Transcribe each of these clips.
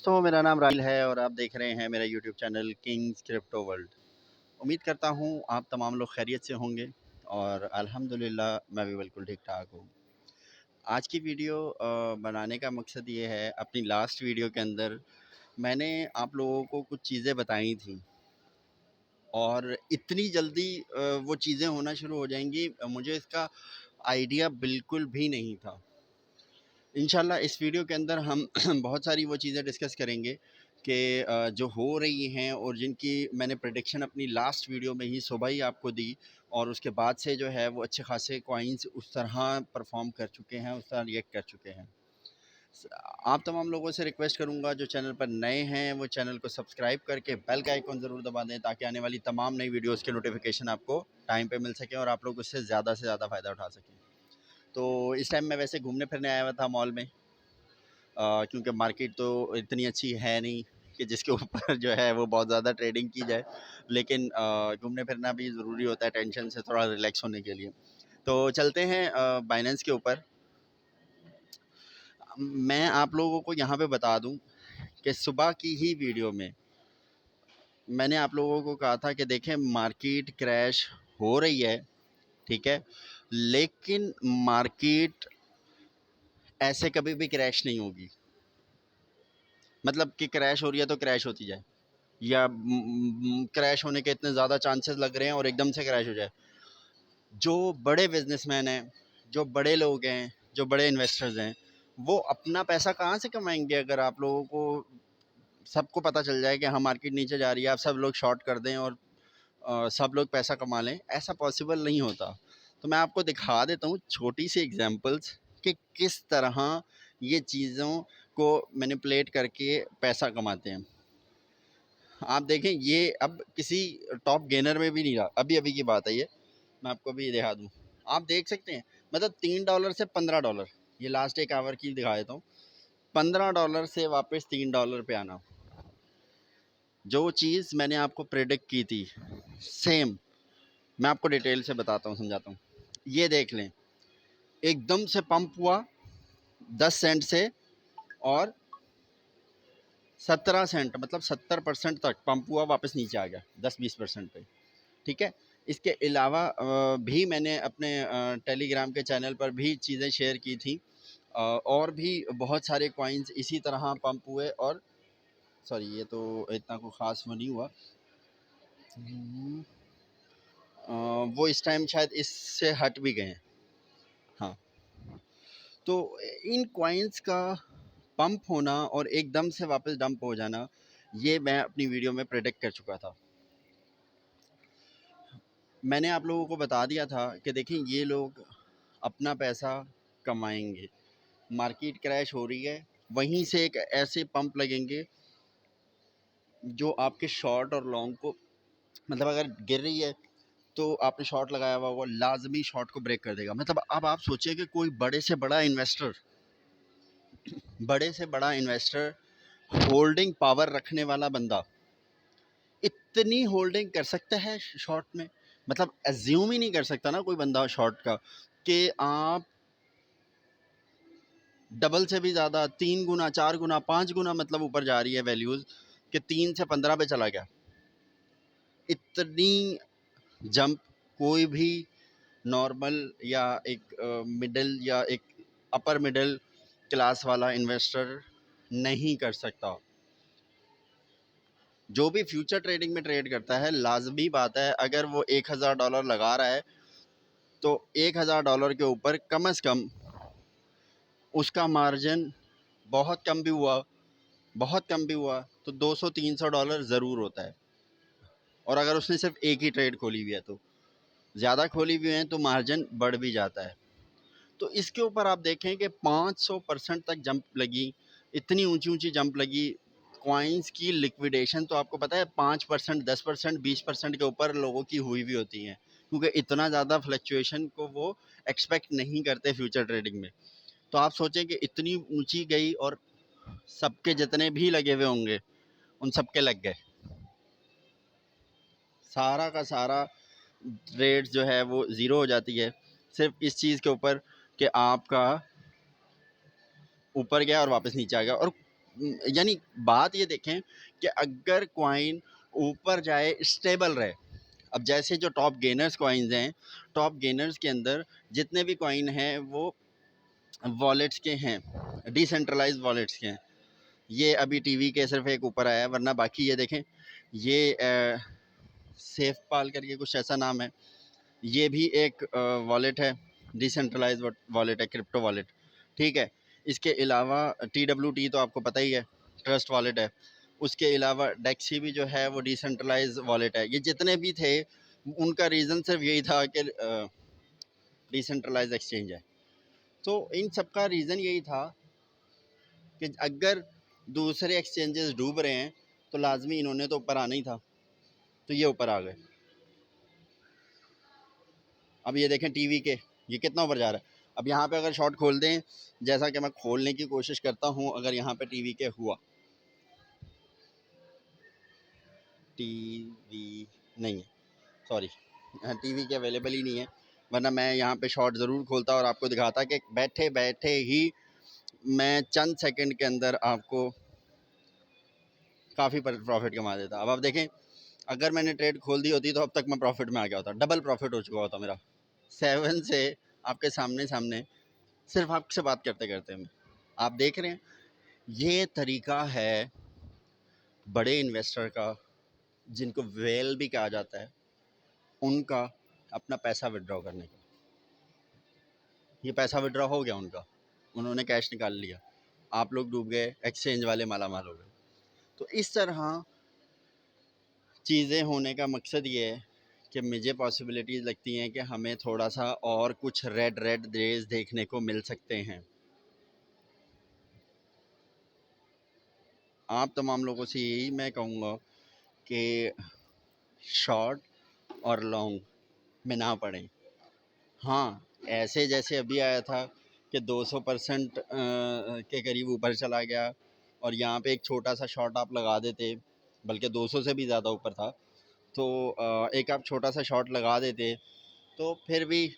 दोस्तों, मेरा नाम राहिल है और आप देख रहे हैं मेरा YouTube channel Kings crypto world. उम्मीद करता हूँ आप तमाम लोग खैरियत से होंगे और अल्हम्दुलिल्लाह मैं भी बिल्कुल ठीक ठाक हूँ। आज की वीडियो बनाने का मकसद ये है, अपनी लास्ट वीडियो के अंदर मैंने आप लोगों को कुछ चीज़ें बताई थी और इतनी जल्दी वो चीज़ें होना शुरू हो जाएंगी, मुझे इसका आइडिया बिल्कुल भी नहीं था। इंशाल्लाह इस वीडियो के अंदर हम बहुत सारी वो चीज़ें डिस्कस करेंगे कि जो हो रही हैं और जिनकी मैंने प्रेडिक्शन अपनी लास्ट वीडियो में ही सुबह ही आपको दी और उसके बाद से जो है वो अच्छे खासे कॉइन्स उस तरह परफॉर्म कर चुके हैं, उस तरह रिएक्ट कर चुके हैं। आप तमाम लोगों से रिक्वेस्ट करूंगा जो चैनल पर नए हैं वो चैनल को सब्सक्राइब करके बेल का आइकॉन ज़रूर दबा दें ताकि आने वाली तमाम नई वीडियोज़ के नोटिफिकेशन आपको टाइम पे मिल सकें और आप लोग उससे ज़्यादा से ज़्यादा फ़ायदा उठा सकें। तो इस टाइम मैं वैसे घूमने फिरने आया हुआ था मॉल में, क्योंकि मार्केट तो इतनी अच्छी है नहीं कि जिसके ऊपर जो है वो बहुत ज़्यादा ट्रेडिंग की जाए, लेकिन घूमने फिरना भी ज़रूरी होता है टेंशन से थोड़ा रिलैक्स होने के लिए। तो चलते हैं बाइनेंस के ऊपर। मैं आप लोगों को यहाँ पे बता दूँ कि सुबह की ही वीडियो में मैंने आप लोगों को कहा था कि देखें मार्केट क्रैश हो रही है, ठीक है, लेकिन मार्केट ऐसे कभी भी क्रैश नहीं होगी। मतलब कि क्रैश हो रही है तो क्रैश होती जाए, या क्रैश होने के इतने ज़्यादा चांसेस लग रहे हैं और एकदम से क्रैश हो जाए। जो बड़े बिजनेसमैन हैं, जो बड़े लोग हैं, जो बड़े इन्वेस्टर्स हैं, वो अपना पैसा कहाँ से कमाएंगे अगर आप लोगों को सबको पता चल जाए कि हाँ मार्केट नीचे जा रही है, आप सब लोग शॉर्ट कर दें और सब लोग पैसा कमा लें। ऐसा पॉसिबल नहीं होता। तो मैं आपको दिखा देता हूँ छोटी सी एग्जांपल्स कि किस तरह ये चीज़ों को मैनिपुलेट करके पैसा कमाते हैं। आप देखें ये अब किसी टॉप गेनर में भी नहीं रहा, अभी अभी की बात है ये, मैं आपको अभी दिखा दूँ। आप देख सकते हैं मतलब $3 से $15, ये लास्ट एक आवर की दिखा देता हूँ। $15 से वापस $3 पे आना। जो चीज़ मैंने आपको प्रेडिक्ट की थी सेम मैं आपको डिटेल से बताता हूँ, समझाता हूँ। ये देख लें, एकदम से पंप हुआ 10 सेंट से और 17 सेंट, मतलब 70% तक पंप हुआ, वापस नीचे आ गया 10-20% पे, ठीक है। इसके अलावा भी मैंने अपने टेलीग्राम के चैनल पर भी चीज़ें शेयर की थी, और भी बहुत सारे कॉइन्स इसी तरह पंप हुए और सॉरी ये तो इतना कोई ख़ास वो नहीं हुआ। वो इस टाइम शायद इससे हट भी गए हैं। हाँ, तो इन कॉइन्स का पंप होना और एकदम से वापस डंप हो जाना, ये मैं अपनी वीडियो में प्रेडिक्ट कर चुका था। मैंने आप लोगों को बता दिया था कि देखें ये लोग अपना पैसा कमाएंगे, मार्केट क्रैश हो रही है, वहीं से एक ऐसे पंप लगेंगे जो आपके शॉर्ट और लॉन्ग को, मतलब अगर गिर रही है तो आपने शॉर्ट लगाया हुआ वो लाजमी शॉर्ट को ब्रेक कर देगा। मतलब अब आप सोचिए कि कोई बड़े से बड़ा इन्वेस्टर, होल्डिंग पावर रखने वाला बंदा इतनी होल्डिंग कर सकता है शॉर्ट में। मतलब एज्यूम ही नहीं कर सकता ना कोई बंदा शॉर्ट का कि आप डबल से भी ज़्यादा, 3 गुना, 4 गुना, 5 गुना मतलब ऊपर जा रही है वैल्यूज़, कि 3 से 15 पे चला गया। इतनी जंप कोई भी नॉर्मल या एक मिडिल या एक अपर मिडिल क्लास वाला इन्वेस्टर नहीं कर सकता। जो भी फ्यूचर ट्रेडिंग में ट्रेड करता है, लाजमी बात है अगर वो $1000 लगा रहा है तो $1000 के ऊपर कम से कम उसका मार्जिन, बहुत कम भी हुआ, बहुत कम भी हुआ तो $200-300 ज़रूर होता है। और अगर उसने सिर्फ एक ही ट्रेड खोली हुई है, तो ज़्यादा खोली हुई है तो मार्जिन बढ़ भी जाता है। तो इसके ऊपर आप देखें कि 500% तक जंप लगी, इतनी ऊंची ऊंची जंप लगी। कॉइन्स की लिक्विडेशन तो आपको पता है 5%, 10%, 20% के ऊपर लोगों की हुई भी होती हैं, क्योंकि इतना ज़्यादा फ्लक्चुएशन को वो एक्सपेक्ट नहीं करते फ्यूचर ट्रेडिंग में। तो आप सोचें कि इतनी ऊंची गई और सबके जितने भी लगे हुए होंगे उन सबके लग गए, सारा का सारा रेट जो है वो ज़ीरो हो जाती है सिर्फ इस चीज़ के ऊपर कि आपका ऊपर गया और वापस नीचे आ गया। और यानी बात ये देखें कि अगर कॉइन ऊपर जाए स्टेबल रहे। अब जैसे जो टॉप गेनर्स कॉइन्स हैं, टॉप गेनर्स के अंदर जितने भी कॉइन हैं वो वॉलेट्स के हैं, डिसेंट्रलाइज वॉलेट्स के हैं। ये अभी टीवी के सिर्फ एक ऊपर आया है, वरना बाकी ये देखें, ये सेफ पाल करके कुछ ऐसा नाम है, ये भी एक वॉलेट है, डिसेंट्रलाइज वॉलेट है, क्रिप्टो वॉलेट, ठीक है। इसके अलावा TWT तो आपको पता ही है, ट्रस्ट वॉलेट है। उसके अलावा डेक्सी भी जो है वो डिसेंट्रलाइज वॉलेट है। ये जितने भी थे उनका रीज़न सिर्फ यही था कि डिसेंट्रलाइज एक्सचेंज है। तो इन सब का रीज़न यही था कि अगर दूसरे एक्सचेंजेस डूब रहे हैं तो लाजमी इन्होंने तो ऊपर आना ही था, तो ये ऊपर आ गए। अब ये देखें टीवी के, ये कितना ऊपर जा रहा है। अब यहाँ पे अगर शॉर्ट खोल दें, जैसा कि मैं खोलने की कोशिश करता हूँ, अगर यहाँ पे टीवी के हुआ, टीवी नहीं है, सॉरी, टीवी के अवेलेबल ही नहीं है, वरना मैं यहाँ पे शॉर्ट ज़रूर खोलता और आपको दिखाता कि बैठे बैठे ही मैं चंद सेकंड के अंदर आपको काफ़ी प्रॉफिट कमा देता। अब आप देखें, अगर मैंने ट्रेड खोल दी होती तो अब तक मैं प्रॉफिट में आ गया होता, डबल प्रॉफिट हो चुका होता मेरा। 7 से आपके सामने सामने सिर्फ आपसे बात करते करते में आप देख रहे हैं। ये तरीका है बड़े इन्वेस्टर का, जिनको वेल भी कहा जाता है, उनका अपना पैसा विड्रॉ करने का। ये पैसा विड्रॉ हो गया उनका, उन्होंने कैश निकाल लिया, आप लोग डूब गए, एक्सचेंज वाले माला माल हो गए। तो इस तरह चीज़ें होने का मकसद ये है कि मुझे पॉसिबिलिटीज़ लगती हैं कि हमें थोड़ा सा और कुछ रेड रेड डेज देखने को मिल सकते हैं। आप तमाम लोगों से यही मैं कहूँगा कि शॉर्ट और लॉन्ग में ना पड़ें। हाँ, ऐसे जैसे अभी आया था कि 200% के करीब ऊपर चला गया और यहाँ पे एक छोटा सा शॉट आप लगा देते, बल्कि 200 से भी ज़्यादा ऊपर था, तो एक आप छोटा सा शॉट लगा देते तो फिर भी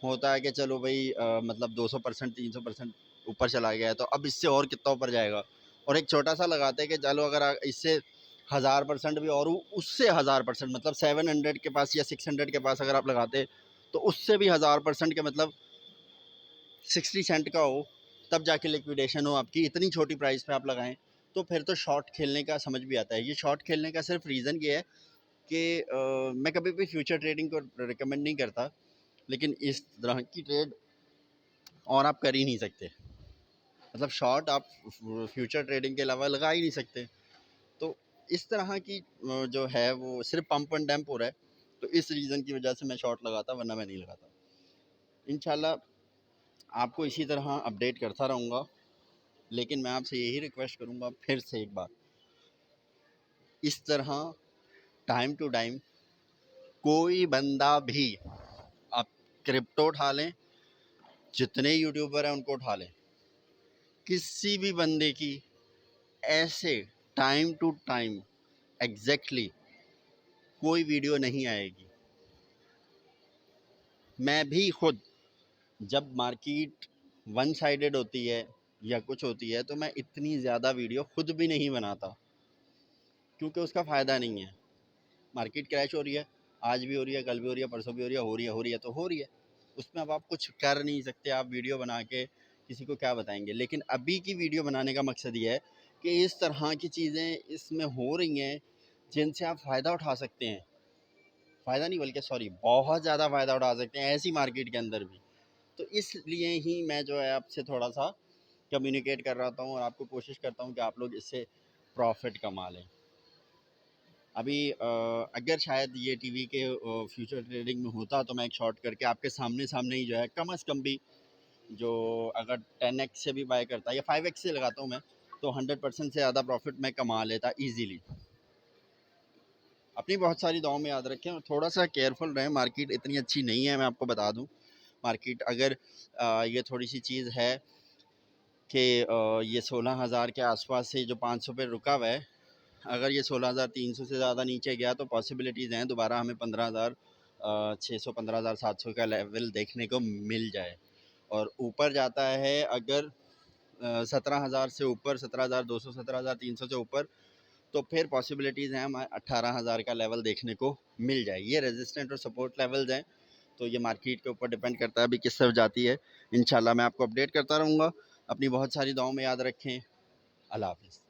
होता है कि चलो भाई, मतलब 200% 300% ऊपर चला गया है, तो अब इससे और कितना ऊपर जाएगा। और एक छोटा सा लगाते कि चलो अगर इससे 1000% भी और उससे 1000%, मतलब 700 के पास या 600 के पास अगर आप लगाते तो उससे भी 1000% के मतलब 60 सेंट का हो, तब जाके लिक्विडेशन हो आपकी, इतनी छोटी प्राइस पे आप लगाएं, तो फिर तो शॉर्ट खेलने का समझ भी आता है। ये शॉर्ट खेलने का सिर्फ रीज़न ये है कि मैं कभी भी फ्यूचर ट्रेडिंग को रिकमेंड नहीं करता, लेकिन इस तरह की ट्रेड और आप कर ही नहीं सकते। मतलब शॉर्ट आप फ्यूचर ट्रेडिंग के अलावा लगा ही नहीं सकते। तो इस तरह की जो है वो सिर्फ पंप एंड डंप हो रहा है, तो इस रीज़न की वजह से मैं शॉर्ट लगाता, वरना मैं नहीं लगाता। इंशाल्लाह आपको इसी तरह अपडेट करता रहूँगा, लेकिन मैं आपसे यही रिक्वेस्ट करूँगा फिर से एक बार, इस तरह टाइम टू टाइम कोई बंदा भी, आप क्रिप्टो उठा लें, जितने यूट्यूबर हैं उनको उठा लें, किसी भी बंदे की ऐसे टाइम टू टाइम एग्जैक्टली कोई वीडियो नहीं आएगी। मैं भी खुद जब मार्केट वन साइडेड होती है या कुछ होती है तो मैं इतनी ज़्यादा वीडियो खुद भी नहीं बनाता, क्योंकि उसका फ़ायदा नहीं है। मार्केट क्रैश हो रही है, आज भी हो रही है, कल भी हो रही है, परसों भी हो रही है, तो हो रही है, उसमें अब आप कुछ कर नहीं सकते। आप वीडियो बना के किसी को क्या बताएंगे। लेकिन अभी की वीडियो बनाने का मकसद ये है कि इस तरह की चीज़ें इसमें हो रही हैं जिनसे आप फ़ायदा उठा सकते हैं, फ़ायदा नहीं बल्कि सॉरी, बहुत ज़्यादा फ़ायदा उठा सकते हैं ऐसी मार्केट के अंदर भी। तो इसलिए ही मैं जो है आपसे थोड़ा सा कम्युनिकेट कर रहा हूँ और आपको कोशिश करता हूँ कि आप लोग इससे प्रॉफिट कमा लें। अभी अगर शायद ये टीवी के फ्यूचर ट्रेडिंग में होता तो मैं एक शॉर्ट करके आपके सामने सामने ही जो है, कम अज़ कम भी जो अगर 10x से भी बाय करता या 5x से लगाता हूँ मैं, तो 100% से ज़्यादा प्रॉफिट मैं कमा लेता ईजीली। अपनी बहुत सारी दुआओं में याद रखें और थोड़ा सा केयरफुल रहें। मार्केट इतनी अच्छी नहीं है, मैं आपको बता दूं। मार्केट अगर ये थोड़ी सी चीज़ है कि ये 16,000 के आसपास से जो 500 पे रुका हुआ है, अगर ये 16,300 से ज़्यादा नीचे गया तो पॉसिबिलिटीज़ हैं दोबारा हमें 15,600 15,700 का लेवल देखने को मिल जाए। और ऊपर जाता है अगर 17,000 से ऊपर, 17,200, 17,300 से ऊपर, तो फिर पॉसिबिलिटीज़ हैं हमें 18,000 का लेवल देखने को मिल जाए। ये रेजिस्टेंट और सपोर्ट लेवल्स हैं, तो ये मार्केट के ऊपर डिपेंड करता है अभी किस तरफ जाती है। इंशाल्लाह मैं आपको अपडेट करता रहूँगा। अपनी बहुत सारी दुआओं में याद रखें। अल्लाह हाफ़िज़।